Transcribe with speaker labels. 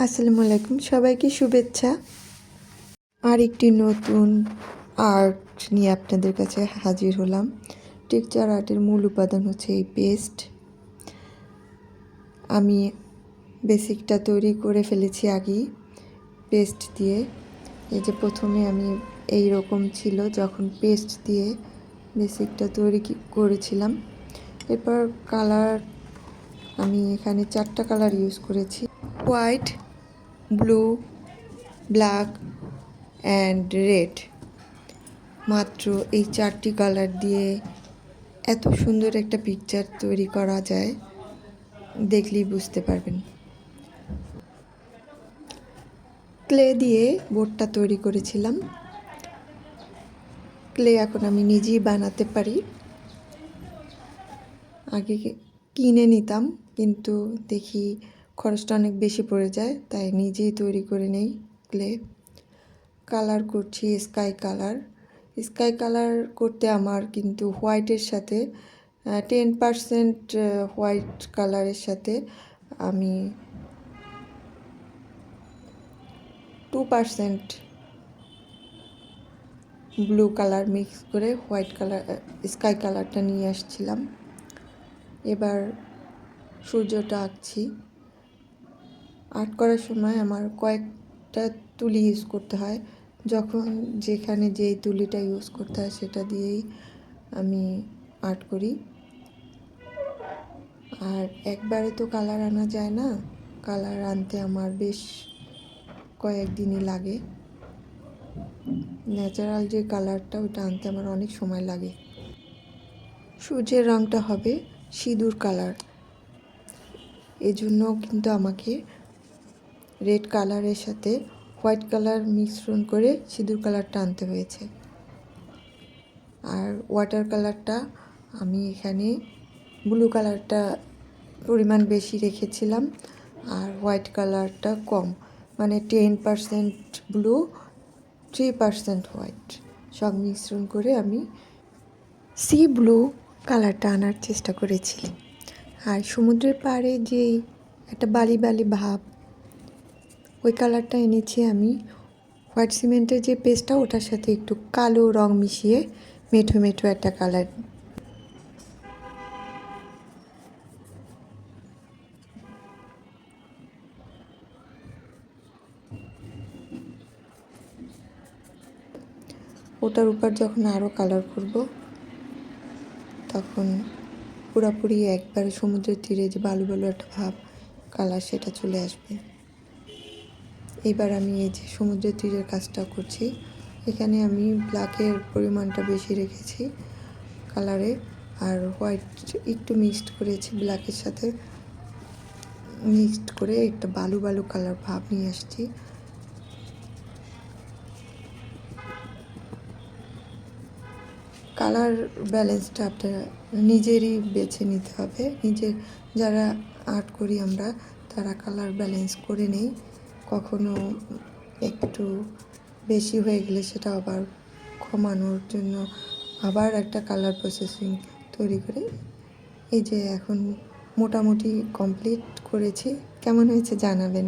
Speaker 1: আসসালামু আলাইকুম, সবাইকে শুভেচ্ছা। আর একটি নতুন আর্ট নিয়ে আপনাদের কাছে হাজির হলাম। টেক্সচার আর্টের মূল উপাদান হচ্ছে এই পেস্ট। আমি বেসিকটা তৈরি করে ফেলেছি আগেই পেস্ট দিয়ে। এই যে প্রথমে আমি এই রকম ছিল যখন পেস্ট দিয়ে বেসিকটা তৈরি করেছিলাম। এরপর কালার আমি এখানে 4টা কালার ইউজ করেছি, white, blue, black and red. মাত্র এই 4টি কালার দিয়ে এত সুন্দর একটা পিকচার তৈরি করা যায়, দেখলেই বুঝতে পারবেন। ক্লে দিয়ে বোর্ডটা তৈরি করেছিলাম। ক্লে এখন আমি নিজেই বানাতে পারি। আগে কিনে নিতাম, কিন্তু দেখি খরচটা অনেক বেশি পড়ে যায়, তাই নিজেই তৈরি করে নেই ক্লে। কালার করছি স্কাই কালার। স্কাই কালার করতে আমার কিন্তু হোয়াইটের সাথে 10% হোয়াইট কালারের সাথে আমি 2% ব্লু কালার মিক্স করে হোয়াইট কালার স্কাই কালারটা নিয়ে আসছিলাম। এবার সূর্যটা আঁকছি। আর্ট করার সময় আমার কয়েকটা তুলি ইউজ করতে হয়। যখন যেখানে যেই তুলিটা ইউজ করতে হয় সেটা দিয়েই আমি আর্ট করি। আর একবারে তো কালার আনা যায় না, কালার আনতে আমার বেশ কয়েকদিনই লাগে। ন্যাচারাল যে কালারটা ওটা আনতে আমার অনেক সময় লাগে। সূর্যের রঙটা হবে সিঁদুর কালার, এজন্য কিন্তু আমাকে রেড কালারের সাথে হোয়াইট কালার মিশ্রণ করে সিঁদুর কালারটা আনতে হয়েছে। আর ওয়াটার কালারটা আমি এখানে ব্লু কালারটা পরিমাণ বেশি রেখেছিলাম আর হোয়াইট কালারটা কম, মানে 10% ব্লু 3% হোয়াইট সব মিশ্রণ করে আমি সি ব্লু কালারটা আনার চেষ্টা করেছি। আর সমুদ্রের পাড়ে যেই একটা বালি বালি ভাব, ওই কালারটা এনেছি আমি হোয়াইট সিমেন্টের যে পেস্টটা ওটার সাথে একটু কালো রং মিশিয়ে মেঠো মেঠো একটা কালার। ওটার উপর যখন আরও কালার করব তখন পুরোপুরি একবারে সমুদ্রের তীরে যে বালু বালু একটা ভাব কালার সেটা চলে আসবে। এবার আমি এই যে সমুদ্রের তীরের কাজটা করছি, এখানে আমি ব্ল্যাকের পরিমাণটা বেশি রেখেছি কালারে, আর হোয়াইট একটু মিক্সড করেছি ব্ল্যাকের সাথে, মিক্সড করে একটা বালু বালু কালার ভাব নিয়ে আসছি। কালার ব্যালেন্সটা আপনারা নিজেরই বেছে নিতে হবে। যারা আর্ট করি আমরা, তারা কালার ব্যালেন্স করে নেই। কখনো একটু বেশি হয়ে গেলে সেটা আবার কমানোর জন্য আবার একটা কালার প্রসেসিং তৈরি করে। এই যে এখন মোটামুটি কমপ্লিট করেছি, কেমন হয়েছে জানাবেন।